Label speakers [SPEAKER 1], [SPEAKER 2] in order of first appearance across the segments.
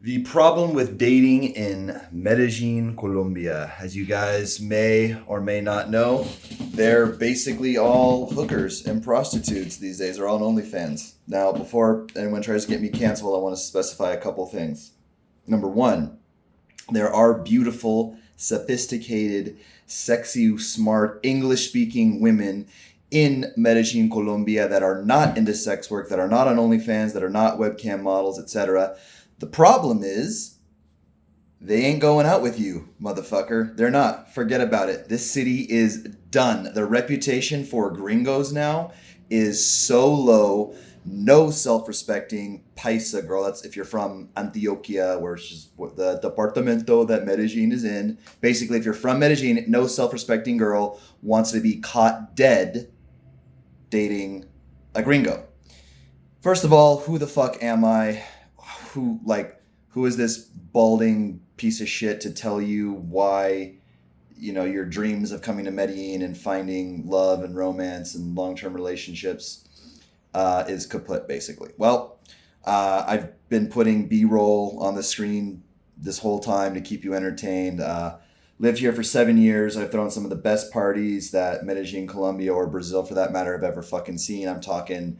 [SPEAKER 1] The problem with dating in Medellin, Colombia, as you guys may or may not know, they're basically all hookers and prostitutes these days. They're all on OnlyFans. Now, before anyone tries to get me canceled, I want to specify a couple things. Number one, there are beautiful, sophisticated, sexy, smart, English speaking women in Medellin, Colombia that are not into sex work, that are not on OnlyFans, that are not webcam models, etc. The problem is they ain't going out with you, motherfucker. They're not. Forget about it. This city is done. The reputation for gringos now is so low. No self-respecting paisa girl. That's if you're from Antioquia, where it's just the departamento that Medellin is in. Basically, if you're from Medellin, no self-respecting girl wants to be caught dead dating a gringo. First of all, who the fuck am I? Who is this balding piece of shit to tell you why your dreams of coming to Medellin and finding love and romance and long-term relationships is kaput, basically. Well, I've been putting B-roll on the screen this whole time to keep you entertained. Lived here for 7 years. I've thrown some of the best parties that Medellin, Colombia, or Brazil, for that matter, have ever fucking seen. I'm talking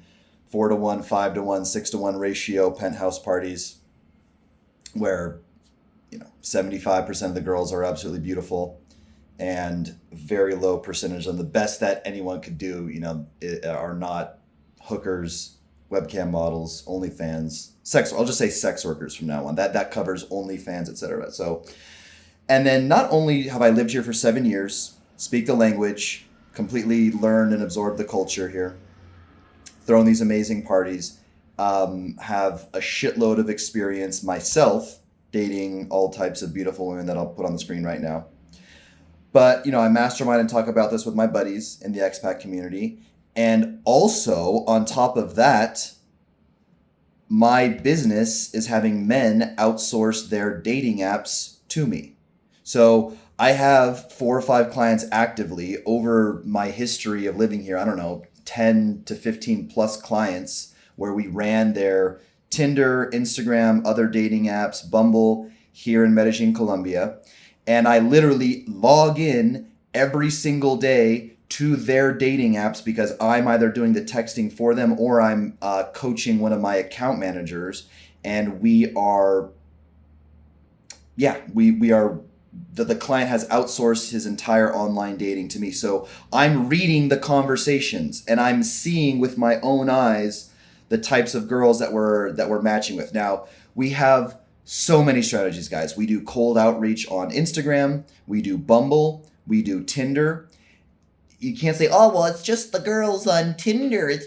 [SPEAKER 1] 4-to-1, 5-to-1, 6-to-1 ratio penthouse parties where 75% of the girls are absolutely beautiful and very low percentage of the best that anyone could do are not hookers, webcam models, OnlyFans, sex. I'll just say sex workers from now on. That covers OnlyFans, etc. So, and then not only have I lived here for 7 years, speak the language, completely learned and absorbed the culture here, thrown these amazing parties, have a shitload of experience myself dating all types of beautiful women that I'll put on the screen right now. But, I mastermind and talk about this with my buddies in the expat community. And also, on top of that, my business is having men outsource their dating apps to me. So I have 4 or 5 clients actively over my history of living here. I don't know, 10 to 15 plus clients where we ran their Tinder, Instagram, other dating apps, Bumble here in Medellin, Colombia. And I literally log in every single day to their dating apps because I'm either doing the texting for them or I'm coaching one of my account managers. And we are the client has outsourced his entire online dating to me. So I'm reading the conversations and I'm seeing with my own eyes the types of girls that we're matching with. Now, we have so many strategies, guys. We do cold outreach on Instagram, we do Bumble, we do Tinder. You can't say, "Oh, well, it's just the girls on Tinder. It's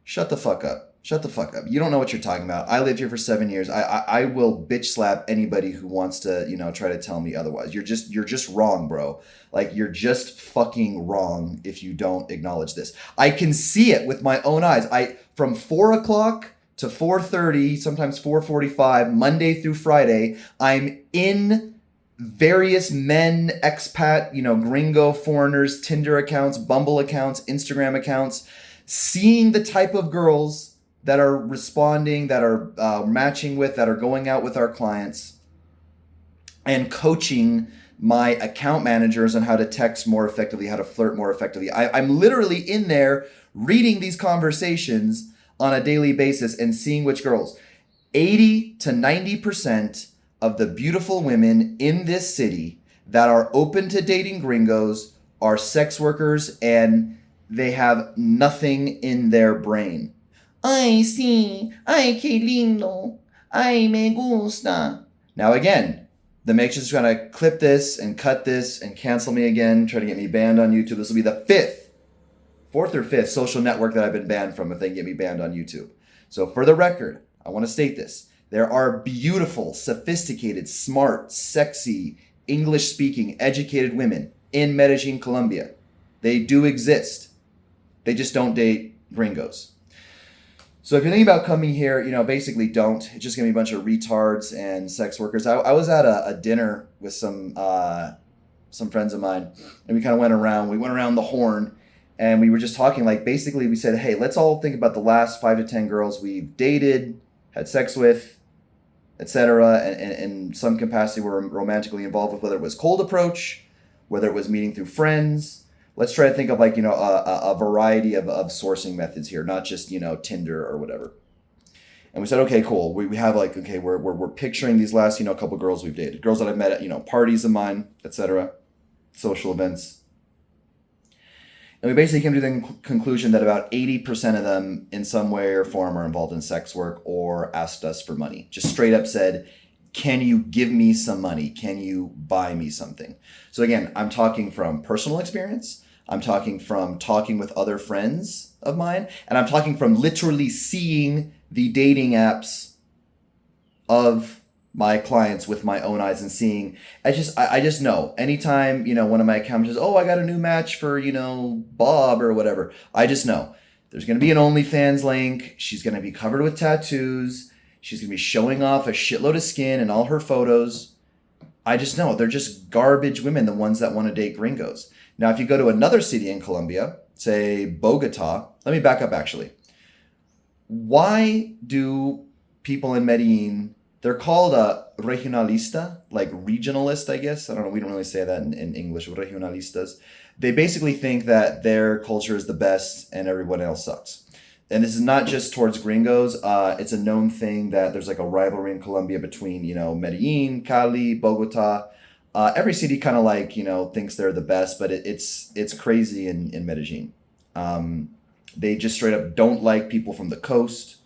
[SPEAKER 1] Shut the fuck up. Shut the fuck up. You don't know what you're talking about. I lived here for 7 years. I will bitch slap anybody who wants to, try to tell me otherwise. You're just wrong, bro. Like, you're just fucking wrong if you don't acknowledge this. I can see it with my own eyes. From 4 o'clock to 4:30, sometimes 4:45, Monday through Friday, I'm in various men, expat, gringo, foreigners, Tinder accounts, Bumble accounts, Instagram accounts, seeing the type of girls that are responding, that are matching with, that are going out with our clients, and coaching my account managers on how to text more effectively, how to flirt more effectively. I'm literally in there reading these conversations on a daily basis and seeing which girls. 80 to 90% of the beautiful women in this city that are open to dating gringos are sex workers, and they have nothing in their brain. Ay, sí. Ay, qué lindo. Ay, me gusta. Now, again, the Matrix is going to clip this and cut this and cancel me again, try to get me banned on YouTube. This will be the fourth or fifth social network that I've been banned from if they can get me banned on YouTube. So for the record, I want to state this. There are beautiful, sophisticated, smart, sexy, English-speaking, educated women in Medellin, Colombia. They do exist. They just don't date gringos. So if you're thinking about coming here, basically don't. It's just going to be a bunch of retards and sex workers. I was at a dinner with some friends of mine, and we kind of went around the horn, and we were just talking, basically we said, hey, let's all think about the last 5 to 10 girls we've dated, had sex with, etc., and in some capacity were romantically involved with, whether it was cold approach, whether it was meeting through friends. Let's try to think of like, a variety of sourcing methods here, not just, Tinder or whatever. And we said, okay, cool. We have like, okay, we're picturing these last, couple girls we've dated, girls that I've met at, parties of mine, etc., social events. And we basically came to the conclusion that about 80% of them in some way or form are involved in sex work or asked us for money. Just straight up said, can you give me some money? Can you buy me something? So again, I'm talking from personal experience. I'm talking from talking with other friends of mine. And I'm talking from literally seeing the dating apps of my clients with my own eyes and seeing. I just know anytime, one of my accounts says, oh, I got a new match for, Bob or whatever. I just know there's going to be an OnlyFans link. She's going to be covered with tattoos. She's going to be showing off a shitload of skin in all her photos. I just know they're just garbage women, the ones that want to date gringos. Now, if you go to another city in Colombia, say Bogota, let me back up actually. Why do people in Medellin, they're called regionalista, like regionalist, I guess. I don't know. We don't really say that in English, regionalistas. They basically think that their culture is the best and everyone else sucks. And this is not just towards gringos. It's a known thing that there's like a rivalry in Colombia between, Medellin, Cali, Bogota. Every city kind of like, thinks they're the best, but it's crazy in Medellin. They just straight up don't like people from the coast.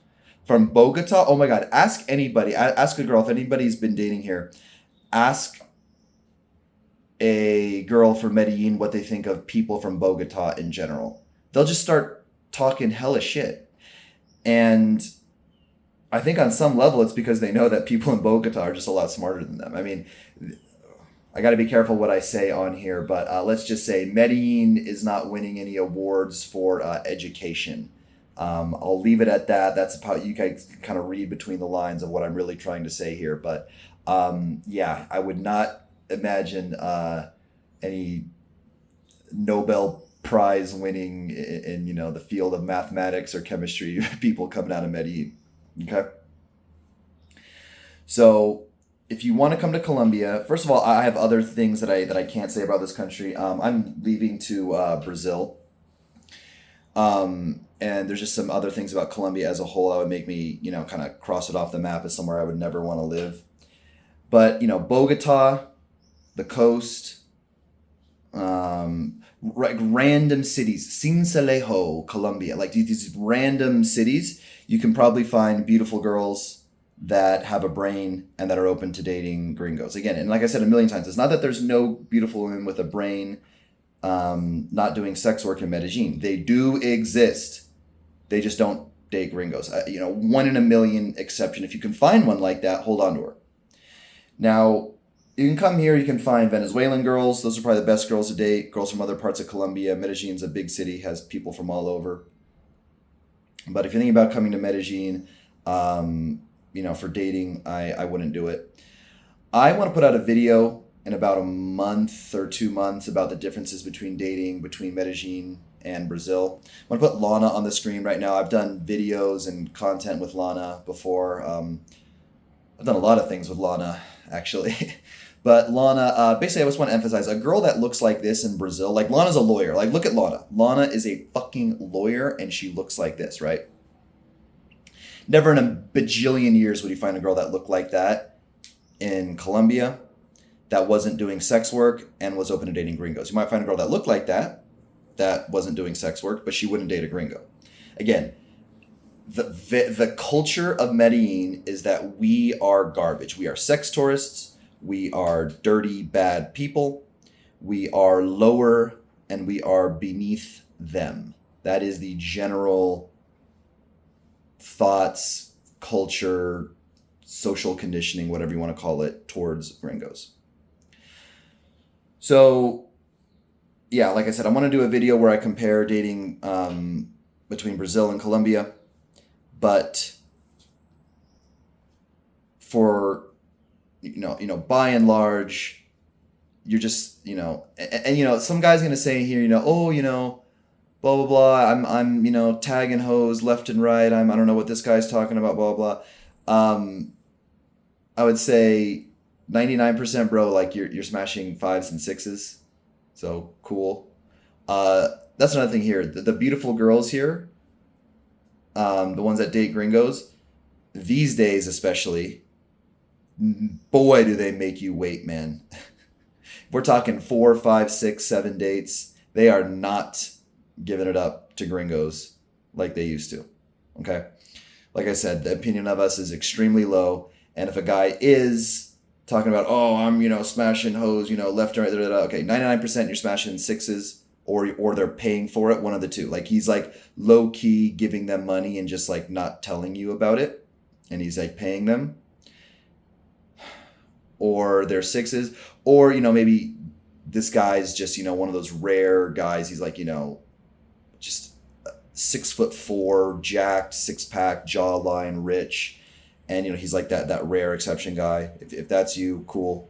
[SPEAKER 1] From Bogota, oh my God, ask anybody, ask a girl, if anybody's been dating here, ask a girl from Medellin what they think of people from Bogota in general. They'll just start talking hella shit. And I think on some level it's because they know that people in Bogota are just a lot smarter than them. I mean, I got to be careful what I say on here, but let's just say Medellin is not winning any awards for education. I'll leave it at that. That's how you guys kind of read between the lines of what I'm really trying to say here. But yeah, I would not imagine any Nobel Prize winning in the field of mathematics or chemistry people coming out of Medellin. Okay. So if you want to come to Colombia, first of all, I have other things that I can't say about this country. I'm leaving to Brazil. And there's just some other things about Colombia as a whole that would make me, kind of cross it off the map as somewhere I would never want to live. But, Bogota, the coast, random cities, Sincelejo, Colombia, like these random cities, you can probably find beautiful girls that have a brain and that are open to dating gringos. Again, and like I said a million times, it's not that there's no beautiful women with a brain not doing sex work in Medellin. They do exist. They just don't date gringos. 1 in a million exception. If you can find one like that, hold on to her. Now, you can come here, you can find Venezuelan girls. Those are probably the best girls to date. Girls from other parts of Colombia. Medellin's a big city, has people from all over. But if you're thinking about coming to Medellin, for dating, I wouldn't do it. I want to put out a video in about a month or 2 months about the differences between dating between Medellin and Brazil. I'm going to put Lana on the screen right now. I've done videos and content with Lana before. I've done a lot of things with Lana, actually. But Lana, basically I just want to emphasize, a girl that looks like this in Brazil, like Lana's a lawyer. Like, look at Lana. Lana is a fucking lawyer, and she looks like this, right? Never in a bajillion years would you find a girl that looked like that in Colombia that wasn't doing sex work and was open to dating gringos. You might find a girl that looked like that wasn't doing sex work, but she wouldn't date a gringo. Again, the culture of Medellin is that we are garbage. We are sex tourists. We are dirty, bad people. We are lower and we are beneath them. That is the general thoughts, culture, social conditioning, whatever you want to call it, towards gringos. So, yeah, like I said, I want to do a video where I compare dating between Brazil and Colombia. But for, by and large, you're just, and some guy's going to say here, blah, blah, blah. I'm tagging hoes left and right. I don't know what this guy's talking about, blah, blah. Um, I would say 99%, bro, like you're smashing fives and sixes. So cool. That's another thing here. The beautiful girls here, the ones that date gringos, these days especially, boy, do they make you wait, man. We're talking 4, 5, 6, 7 dates. They are not giving it up to gringos like they used to. Okay. Like I said, the opinion of us is extremely low. And if a guy is talking about, oh, I'm, smashing hoes, left and right, okay, 99% you're smashing sixes, or they're paying for it, one of the two. Like he's like low key giving them money and just like not telling you about it. And he's like paying them. Or they're sixes. Or, maybe this guy's just, one of those rare guys. He's like, just 6'4", jacked, six pack, jawline, rich, and he's like that rare exception guy. If that's you, cool,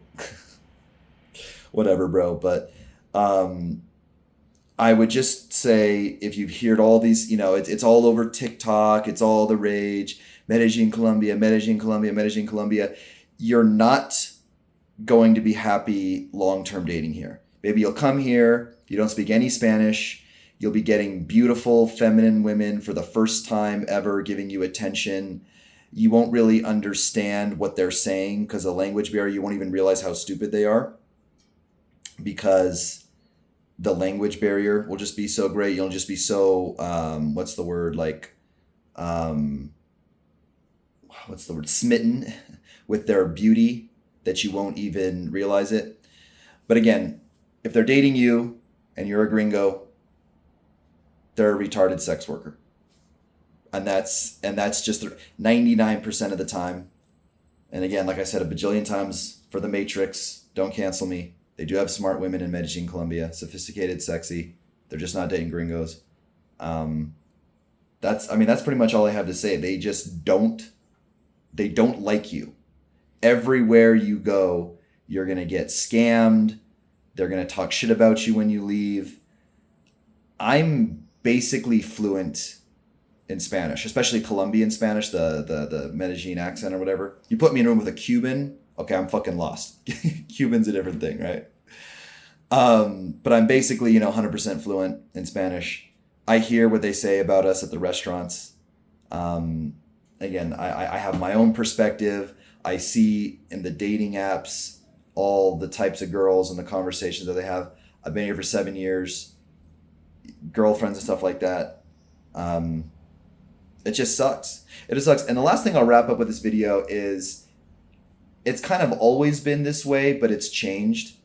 [SPEAKER 1] whatever, bro. But I would just say if you've heard all these, it's all over TikTok, it's all the rage. Medellin, Colombia, Medellin, Colombia, Medellin, Colombia. You're not going to be happy long-term dating here. Maybe you'll come here, you don't speak any Spanish. You'll be getting beautiful, feminine women for the first time ever giving you attention. You won't really understand what they're saying because the language barrier, you won't even realize how stupid they are because the language barrier will just be so great. You'll just be so, smitten with their beauty that you won't even realize it. But again, if they're dating you and you're a gringo, they're a retarded sex worker. And that's just 99% of the time. And again, like I said a bajillion times for the Matrix, don't cancel me. They do have smart women in Medellin, Colombia, sophisticated, sexy. They're just not dating gringos. That's pretty much all I have to say. They don't like you. Everywhere you go, you're going to get scammed. They're going to talk shit about you when you leave. I'm basically fluent in Spanish, especially Colombian Spanish, the Medellin accent or whatever. You put me in a room with a Cuban, okay, I'm fucking lost. Cuban's a different thing, right? But I'm basically, 100% fluent in Spanish. I hear what they say about us at the restaurants. Again, I have my own perspective. I see in the dating apps all the types of girls and the conversations that they have. I've been here for 7 years, girlfriends and stuff like that. It just sucks. It just sucks. And the last thing I'll wrap up with this video is it's kind of always been this way, but it's changed.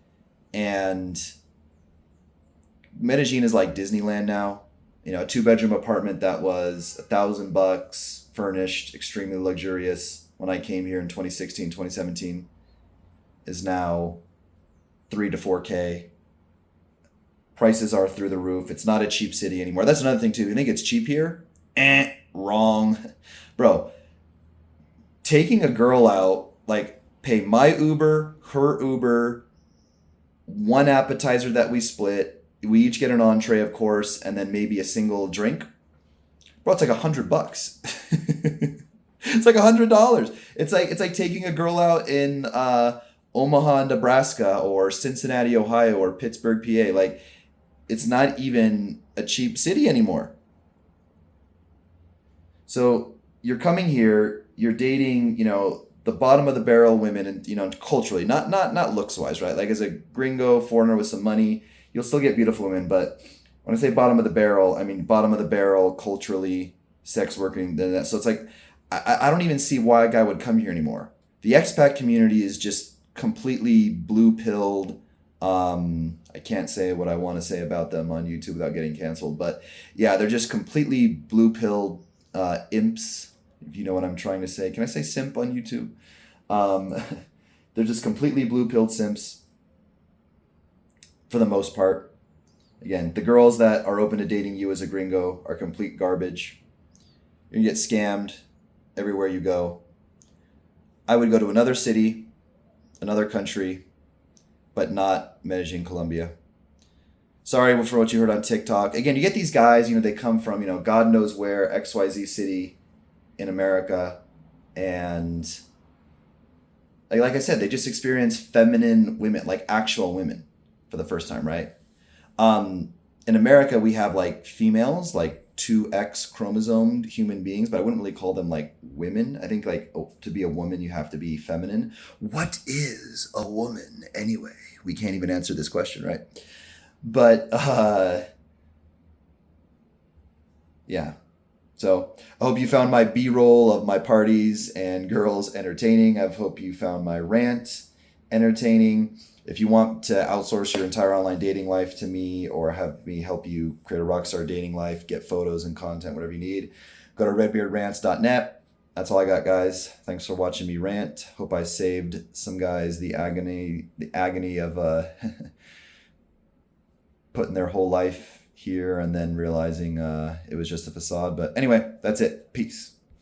[SPEAKER 1] And Medellin is like Disneyland now. A 2-bedroom apartment that was $1,000, furnished, extremely luxurious when I came here in 2016, 2017, is now 3 to 4K. Prices are through the roof. It's not a cheap city anymore. That's another thing too. You think it's cheap here? Wrong. Bro, taking a girl out, like pay my Uber, her Uber, one appetizer that we split. We each get an entree, of course, and then maybe a single drink. Bro, it's like $100. It's like $100. It's like taking a girl out in Omaha, Nebraska, or Cincinnati, Ohio, or Pittsburgh, PA. Like, it's not even a cheap city anymore. So you're coming here, you're dating, the bottom of the barrel women, and culturally, not looks wise, right? Like as a gringo foreigner with some money, you'll still get beautiful women, but when I say bottom of the barrel, I mean bottom of the barrel culturally, sex working. So it's like I don't even see why a guy would come here anymore. The expat community is just completely blue-pilled. I can't say what I want to say about them on YouTube without getting canceled, but yeah, they're just completely blue-pilled imps, if you know what I'm trying to say. Can I say simp on YouTube? They're just completely blue-pilled simps for the most part. Again, the girls that are open to dating you as a gringo are complete garbage. You're gonna get scammed everywhere you go. I would go to another city, another country, but not Medellin, Colombia. Sorry for what you heard on TikTok. Again, you get these guys, they come from, God knows where, XYZ city in America, and like I said, they just experience feminine women, like actual women, for the first time, right? In America, we have like females, like two X chromosomed human beings, but I wouldn't really call them like women. I think like to be a woman, you have to be feminine. What is a woman anyway? We can't even answer this question, right? But yeah. So I hope you found my B-roll of my parties and girls entertaining. I hope you found my rant entertaining. If you want to outsource your entire online dating life to me or have me help you create a rockstar dating life, get photos and content, whatever you need, go to redbeardrans.net. That's all I got, guys. Thanks for watching me rant. Hope I saved some guys the agony of putting their whole life here and then realizing it was just a facade. But anyway, that's it. Peace.